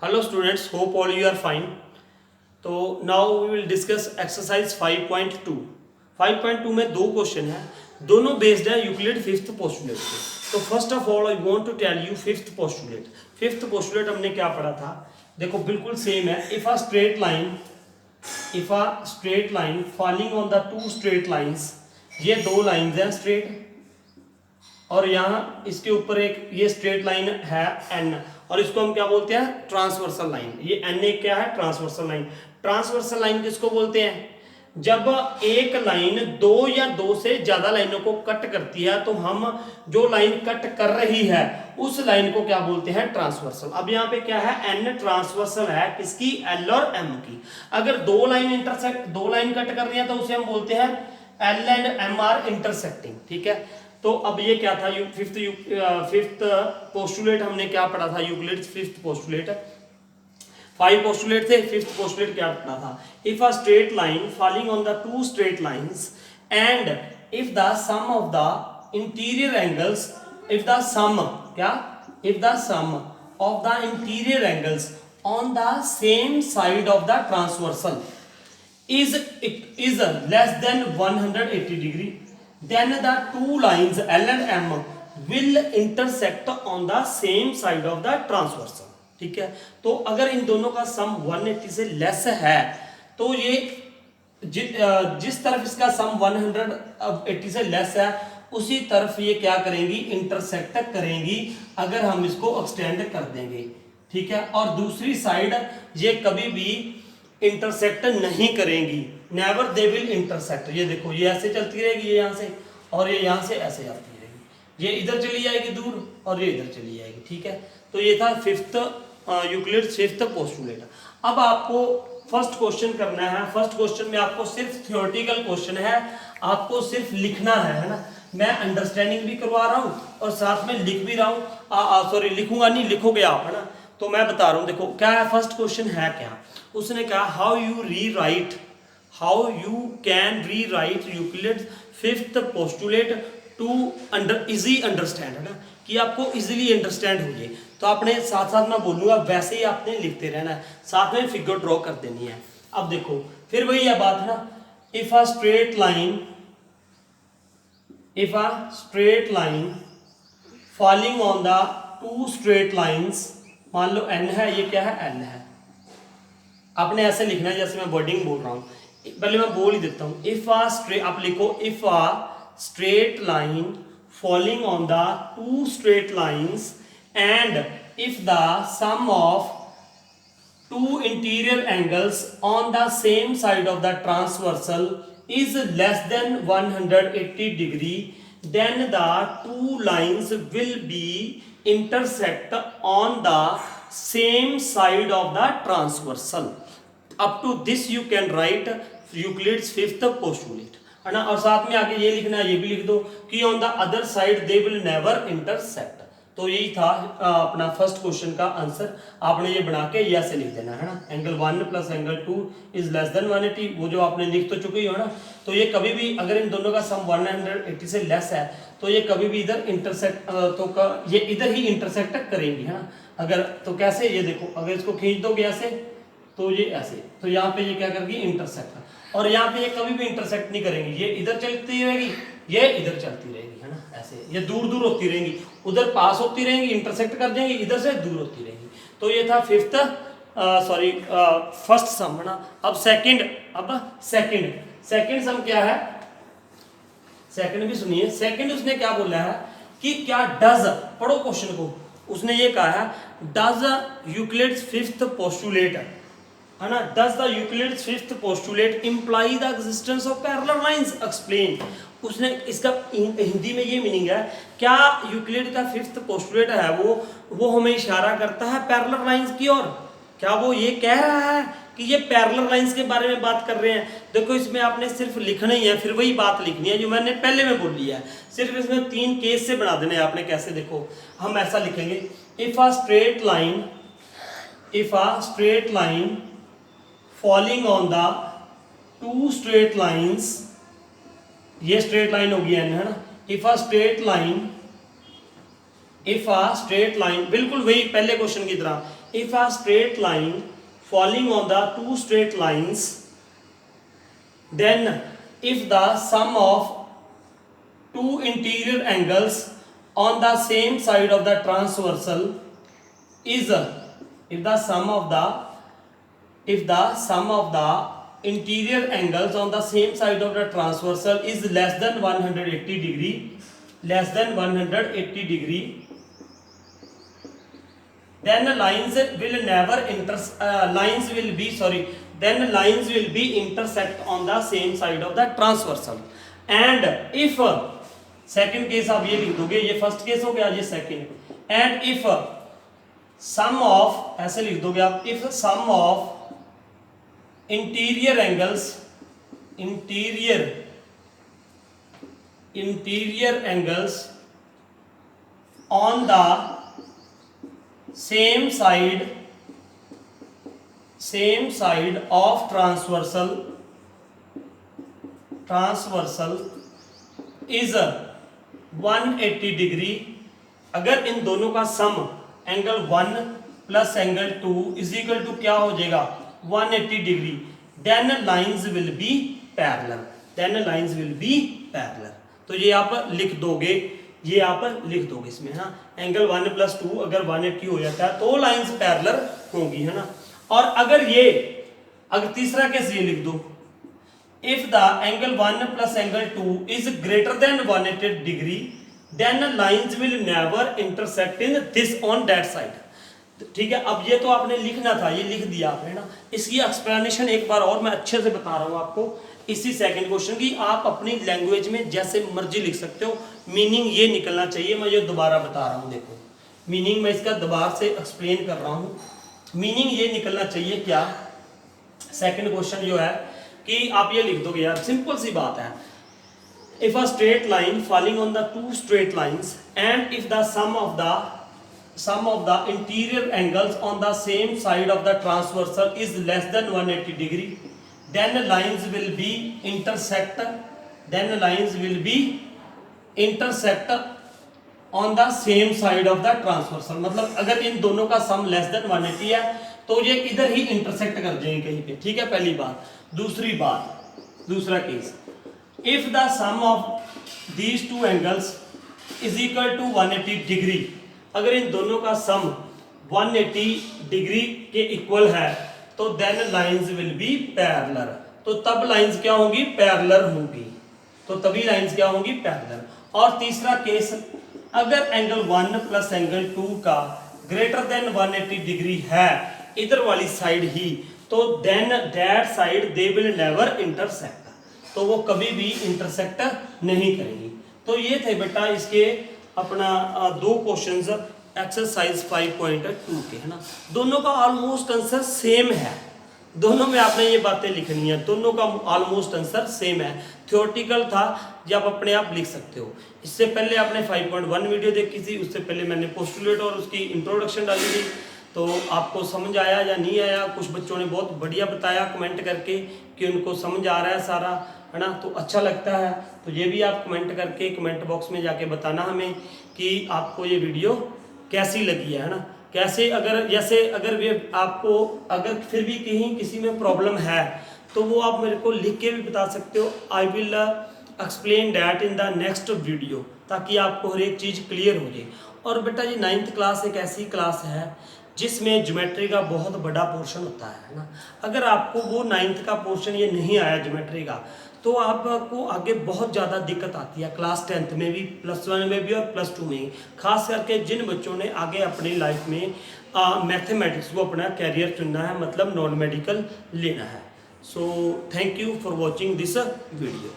Hello students, hope all you are fine. So now we will discuss exercise 5.2. 5.2 में दो question है, दोनों based है यूक्लिड फिफ्थ पोस्टुलेट पे. तो first of all I want to tell you fifth postulate. Fifth postulate हमने क्या पढ़ा था, देखो बिल्कुल सेम है. If a straight line falling on the two straight lines, ये दो लाइंस हैं स्ट्रेट, और यहाँ इसके ऊपर एक ये स्ट्रेट लाइन है एन, और इसको हम क्या बोलते हैं, ट्रांसवर्सल लाइन. ये एन एक क्या है, ट्रांसवर्सल लाइन. ट्रांसवर्सल लाइन किसको बोलते हैं, जब एक लाइन दो या दो से ज्यादा लाइनों को कट करती है तो हम जो लाइन कट कर रही है उस लाइन को क्या बोलते हैं, ट्रांसवर्सल. अब यहाँ पे क्या है, एन ट्रांसवर्सल है किसकी, एल और एम की. अगर दो लाइन इंटरसेक्ट, दो लाइन कट कर रही है तो उसे हम बोलते हैं L and M are intersecting. ठीक है. तो अब ये क्या था, फिफ्थ पोस्टुलेट हमने क्या पढ़ा था, यूक्लिड्स फिफ्थ पोस्टुलेट. 5 पोस्टुलेट थे, फिफ्थ पोस्टुलेट क्या पढ़ा था, if a straight line falling on the two straight lines and if the sum of the interior angles, if the sum क्या, if the sum of the interior angles on the same side of the transversal is less than 180 degree, then the two lines L and M will intersect on the same side of the transversal. ठीक है. तो अगर इन दोनों का सम 180 से less है तो ये जिस तरफ इसका सम 180 से लेस है उसी तरफ ये क्या करेंगी, इंटरसेक्ट करेंगी अगर हम इसको एक्सटेंड कर देंगे. ठीक है. और दूसरी साइड ये कभी भी इंटरसेक्ट नहीं करेंगी, नेवर दे विल इंटरसेक्ट. ये देखो ये ऐसे चलती रहेगी, ये यहाँ से, और ये यहाँ से ऐसे जाती रहेगी, ये इधर चली जाएगी दूर और ये इधर चली जाएगी. ठीक है. तो ये था फिफ्थ यूक्लिड फिफ्थ पोस्टुलेट. अब आपको फर्स्ट क्वेश्चन करना है. फर्स्ट क्वेश्चन में आपको सिर्फ थ्योरेटिकल क्वेश्चन है, आपको सिर्फ लिखना है ना. मैं अंडरस्टैंडिंग भी करवा रहा हूँ और साथ में लिख भी रहा हूँ. सॉरी लिखूंगा नहीं, लिखोगे आप, है ना. तो मैं बता रहा हूँ, देखो क्या है, फर्स्ट क्वेश्चन है क्या, उसने कहा how you can rewrite Euclid fifth postulate to easy understand, है ना, कि आपको इजीली अंडरस्टैंड हो जाए. तो आपने साथ साथ मैं बोलूंगा वैसे ही आपने लिखते रहना है, साथ में फिगर ड्रॉ कर देनी है. अब देखो फिर वही है बात, है ना. If a straight line falling on the two straight lines, मान लो n है, ये क्या है, l है. आपने ऐसे लिखना है जैसे मैं वर्डिंग बोल रहा हूं, पहले मैं बोल ही देता हूं. इफ अ स्ट्रेट, आप लिखो if a straight line falling on the two straight lines and if the sum of two interior angles on the same side of the transversal is less than 180 degree, then the two lines will be intersect on the same side of the transversal. Up to this you can write Euclid's fifth postulate, है ना. और साथ में आगे ये लिखना है, ये भी लिख दो कि on the other side they will never intersect. तो यही था अपना फर्स्ट क्वेश्चन का आंसर. आपने ये बना के ये ऐसे लिख देना, है ना. Angle 1 plus angle 2 is less than 180, वो जो आपने लिख तो चुके हो ना. तो ये कभी भी अगर इन दोनों का सम 180 से लेस है तो ये कभी भी इधर इंटरसेक्ट ये इधर ही इंटरसेक्ट करेंगी, है ना. अगर तो कैसे, ये देखो अगर इसको खींच दोगे ऐसे तो ये ऐसे, तो यहाँ पे ये क्या करेगी, इंटरसेक्ट. और यहाँ पे ये कभी भी इंटरसेक्ट नहीं करेंगी, ये इधर चलती रहेगी, ये इधर चलती रहेगी, है ना. ऐसे ये दूर दूर होती रहेंगी, उधर पास होती रहेंगी, इंटरसेक्ट कर देंगी, इधर से दूर होती रहेंगी. तो ये था फिफ्थ फर्स्ट सम, है ना. अब सेकंड सम क्या है, सेकंड भी सुनिए. सेकंड उसने क्या बोला है कि क्या डज, पढ़ो क्वेश्चन को. उसने ये कहा है डज यूक्लिड्स फिफ्थ पोस्टुलेट, है ना, does the Euclid's fifth postulate imply the existence of parallel lines, explain. उसने इसका हिंदी में ये मीनिंग है, क्या यूक्लिड का फिफ्थ पोस्टुलेट है वो हमें इशारा करता है पैरेलल लाइंस की ओर. क्या वो ये कह रहा है कि ये पैरेलल लाइंस के बारे में बात कर रहे हैं. देखो इसमें आपने सिर्फ लिखना ही है, फिर वही बात लिखनी है जो मैंने पहले में बोल लिया है. सिर्फ इसमें 3 केस से बना देने हैं आपने. कैसे, देखो हम ऐसा लिखेंगे, if a straight line falling on the two straight lines, ये स्ट्रेट लाइन होगी n, है ना. इफ अ स्ट्रेट लाइन बिल्कुल वही पहले क्वेश्चन की तरह, if a straight line falling on the two straight lines, then if the sum of two interior angles on the same side of the transversal is if the sum of the interior angles on the same side of the transversal is less than 180 degree, then lines will be intersect on the same side of the transversal. And if second case आप ये लिख दोगे, ये first case हो गया, ये second. And if sum of, ऐसे लिख दोगे आप, if sum of interior angles on the same side of transversal is 180 degree. अगर इन दोनों का sum angle 1 plus angle 2 is equal to क्या हो जाएगा 180 degree, then lines will be parallel. तो ये आप लिख दोगे, इसमें ना एंगल 1 प्लस 2 अगर 180 हो जाता है तो लाइंस पैरेलल होंगी, है ना. और अगर तीसरा केस ये लिख दो, if the angle 1 plus angle 2 is greater than 180 degree, then lines will never intersect in this on that side. ठीक है, अब ये तो आपने लिखना था, ये लिख दिया आपने ना. इसकी एक्सप्लेनेशन एक बार और मैं अच्छे से बता रहा हूँ आपको इसी सेकंड क्वेश्चन की. आप अपनी लैंग्वेज में जैसे मर्जी लिख सकते हो, मीनिंग ये निकलना चाहिए. मैं ये दोबारा बता रहा हूँ, देखो मीनिंग मैं इसका दोबारा से एक्सप्लेन कर रहा हूँ. मीनिंग ये निकलना चाहिए क्या, सेकंड क्वेश्चन जो है कि आप ये लिख दोगे यार, सिंपल सी बात है. If a straight line falling on the two straight lines and if the sum of the interior angles on the same side of the transversal is less than 180 degree, then lines will be intersect on the same side of the transversal. मतलब अगर इन दोनों का sum less than 180 है तो ये इधर ही intersect कर जाएंगे कहीं पे. ठीक है, पहली बात. दूसरा case, if the sum of these two angles is equal to 180 degree, अगर इन दोनों का सम 180 डिग्री के इक्वल है तो then lines will be parallel. तो तब लाइंस क्या होंगी, पैरेलल होंगी. और तीसरा केस, अगर एंगल 1 प्लस एंगल 2 का ग्रेटर देन 180 डिग्री है इधर वाली साइड ही, तो then that side they will never intersect. तो वो कभी भी इंटरसेक्ट नहीं करेंगी. तो ये थे बेटा इसके अपना दो क्वेश्चंस एक्सरसाइज 5.2 के, है ना. दोनों का ऑलमोस्ट आंसर सेम है, दोनों में आपने ये बातें लिखनी है, दोनों का ऑलमोस्ट आंसर सेम है. थ्योरेटिकल था जो आप अपने आप लिख सकते हो. इससे पहले आपने 5.1 वीडियो देखी थी, उससे पहले मैंने पोस्टुलेट और उसकी इंट्रोडक्शन डाली थी. तो आपको समझ आया या नहीं आया, कुछ बच्चों ने बहुत बढ़िया बताया कमेंट करके कि उनको समझ आ रहा है सारा, है ना. तो अच्छा लगता है. तो ये भी आप कमेंट करके कमेंट बॉक्स में जाके बताना हमें कि आपको ये वीडियो कैसी लगी है ना. कैसे अगर भी आपको अगर फिर भी कहीं किसी में प्रॉब्लम है तो वो आप मेरे को लिख के भी बता सकते हो. I will explain that in the next video, ताकि आपको हर एक चीज़ क्लियर हो जाए. और बेटा जी 9th क्लास एक ऐसी क्लास है जिसमें ज्योमेट्री का बहुत बड़ा पोर्शन होता है ना. अगर आपको वो 9th का पोर्शन ये नहीं आया ज्योमेट्री का, तो आपको आगे बहुत ज़्यादा दिक्कत आती है क्लास 10th में भी, +1 में भी और +2 में. खास करके जिन बच्चों ने आगे अपनी लाइफ में मैथमेटिक्स को अपना कैरियर चुनना है, मतलब नॉन मेडिकल लेना है. So thank you for watching this video.